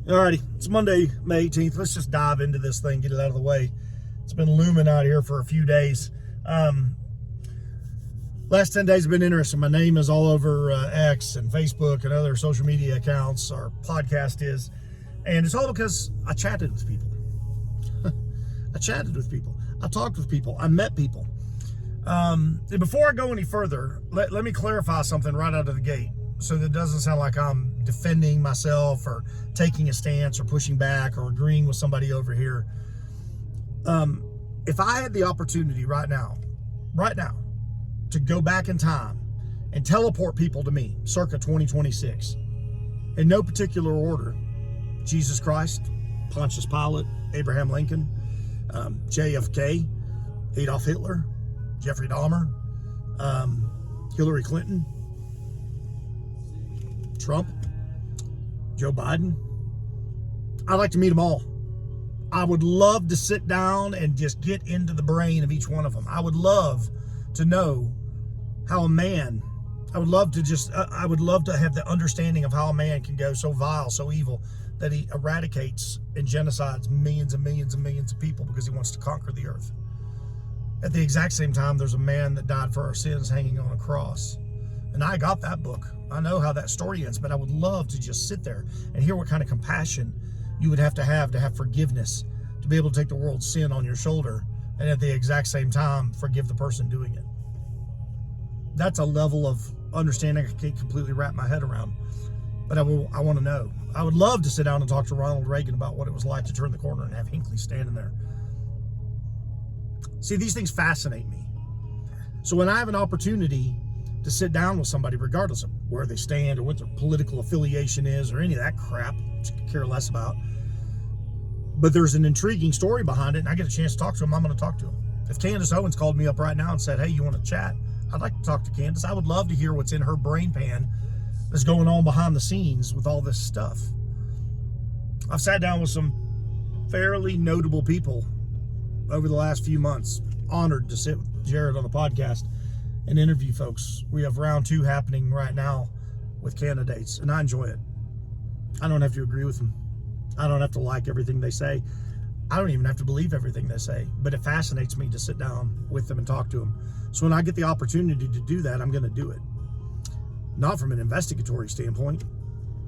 Alrighty, it's Monday, May 18th. Let's just dive into this thing, get it out of the way. It's been looming out here for a few days. Last 10 days have been interesting. My name is all over X and Facebook and other social media accounts. Our podcast is. And it's all because I chatted with people. I chatted with people. I talked with people. I met people. And before I go any further, let me clarify something right out of the gate, so that it doesn't sound like I'm defending myself or taking a stance or pushing back or agreeing with somebody over here. If I had the opportunity right now, to go back in time and teleport people to me, circa 2026, in no particular order: Jesus Christ, Pontius Pilate, Abraham Lincoln, JFK, Adolf Hitler, Jeffrey Dahmer, Hillary Clinton, Trump, Joe Biden. I'd like to meet them all. I would love to sit down and just get into the brain of each one of them. I would love to know how a man, I would love to have the understanding of how a man can go so vile, so evil, that he eradicates and genocides millions and millions and millions of people because he wants to conquer the earth. At the exact same time, there's a man that died for our sins hanging on a cross. And I got that book. I know how that story ends, but I would love to just sit there and hear what kind of compassion you would have to forgiveness, to be able to take the world's sin on your shoulder and at the exact same time forgive the person doing it. That's a level of understanding I can't completely wrap my head around, but I want to know. I would love to sit down and talk to Ronald Reagan about what it was like to turn the corner and have Hinckley standing there. See, these things fascinate me. So when I have an opportunity to sit down with somebody, regardless of where they stand or what their political affiliation is or any of that crap, which I could care less about, but there's an intriguing story behind it and I get a chance to talk to them, I'm going to talk to them. If Candace Owens called me up right now and said, hey, you want to chat? I'd like to talk to Candace. I would love to hear what's in her brain pan that's going on behind the scenes with all this stuff. I've sat down with some fairly notable people over the last few months. Honored to sit with Jared on the podcast and interview folks. We have round 2 happening right now with candidates, and I enjoy it. I don't have to agree with them. I don't have to like everything they say. I don't even have to believe everything they say, but it fascinates me to sit down with them and talk to them. So when I get the opportunity to do that, I'm going to do it. Not from an investigatory standpoint,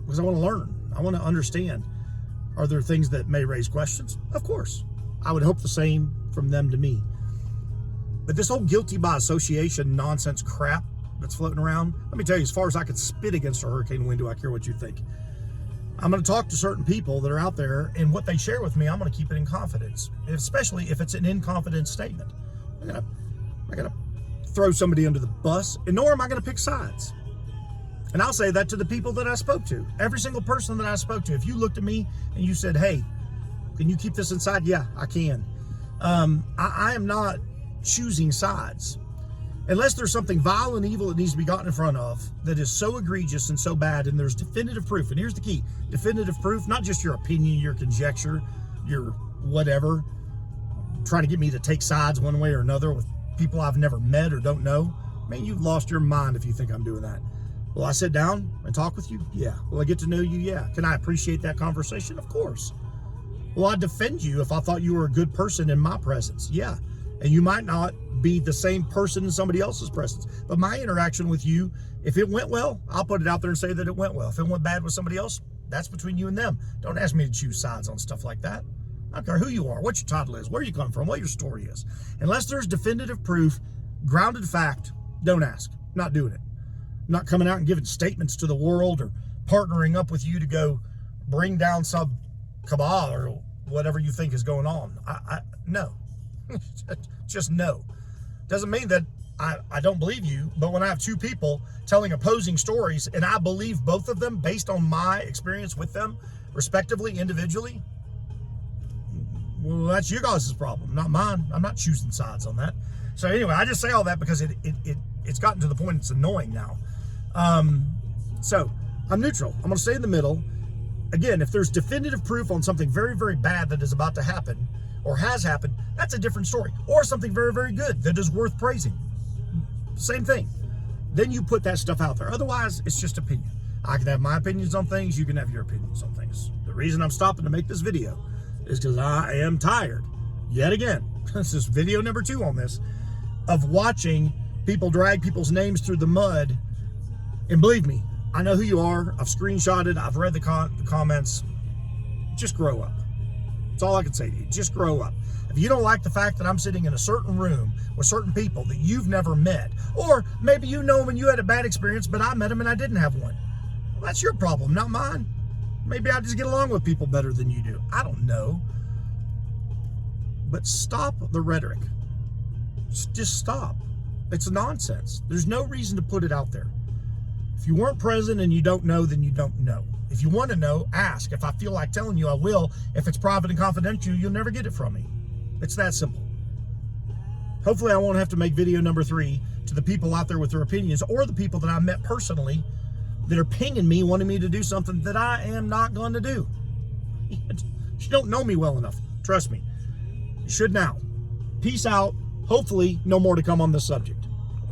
because I want to learn. I want to understand. Are there things that may raise questions? Of course. I would hope the same from them to me. But this whole guilty by association nonsense crap that's floating around, let me tell you, as far as I could spit against a hurricane wind, do I care what you think? I'm going to talk to certain people that are out there, and what they share with me, I'm going to keep it in confidence, especially if it's an in confidence statement. I'm not going to throw somebody under the bus, and nor am I going to pick sides. And I'll say that to the people that I spoke to. Every single person that I spoke to, if you looked at me and you said, hey, can you keep this inside? Yeah, I can. I am not choosing sides. Unless there's something vile and evil that needs to be gotten in front of that is so egregious and so bad, and there's definitive proof. And here's the key: definitive proof, not just your opinion, your conjecture, your whatever, trying to get me to take sides one way or another with people I've never met or don't know. Man, you've lost your mind if you think I'm doing that. Will I sit down and talk with you? Yeah. Will I get to know you? Yeah. Can I appreciate that conversation? Of course. Will I defend you if I thought you were a good person in my presence? Yeah. And you might not be the same person in somebody else's presence. But my interaction with you, if it went well, I'll put it out there and say that it went well. If it went bad with somebody else, that's between you and them. Don't ask me to choose sides on stuff like that. I don't care who you are, what your title is, where you come from, what your story is. Unless there's definitive proof, grounded fact, don't ask. Not doing it. Not coming out and giving statements to the world or partnering up with you to go bring down some cabal or whatever you think is going on. No. Just no. Doesn't mean that I don't believe you, but when I have 2 people telling opposing stories and I believe both of them based on my experience with them, respectively, individually, well, that's you guys' problem, not mine. I'm not choosing sides on that. So anyway, I just say all that because it's gotten to the point it's annoying now. So I'm neutral. I'm going to stay in the middle. Again, if there's definitive proof on something very, very bad that is about to happen or has happened, that's a different story. Or something very, very good that is worth praising. Same thing. Then you put that stuff out there. Otherwise, it's just opinion. I can have my opinions on things. You can have your opinions on things. things. The reason I'm stopping to make this video is because I am tired, yet again, this is video number 2 on this, of watching people drag people's names through the mud. And believe me, I know who you are. I've screenshotted, I've read the comments. Just grow up. That's all I can say to you. Just grow up. If you don't like the fact that I'm sitting in a certain room with certain people that you've never met, or maybe you know them and you had a bad experience, but I met them and I didn't have one, well, that's your problem, not mine. Maybe I just get along with people better than you do. I don't know. But stop the rhetoric. Just stop. It's nonsense. There's no reason to put it out there. If you weren't present and you don't know, then you don't know. If you want to know, ask. If I feel like telling you, I will. If it's private and confidential, you'll never get it from me. It's that simple. Hopefully I won't have to make video number 3 to the people out there with their opinions, or the people that I met personally that are pinging me wanting me to do something that I am not going to do. You don't know me well enough. Trust me. You should now. Peace out. Hopefully no more to come on this subject.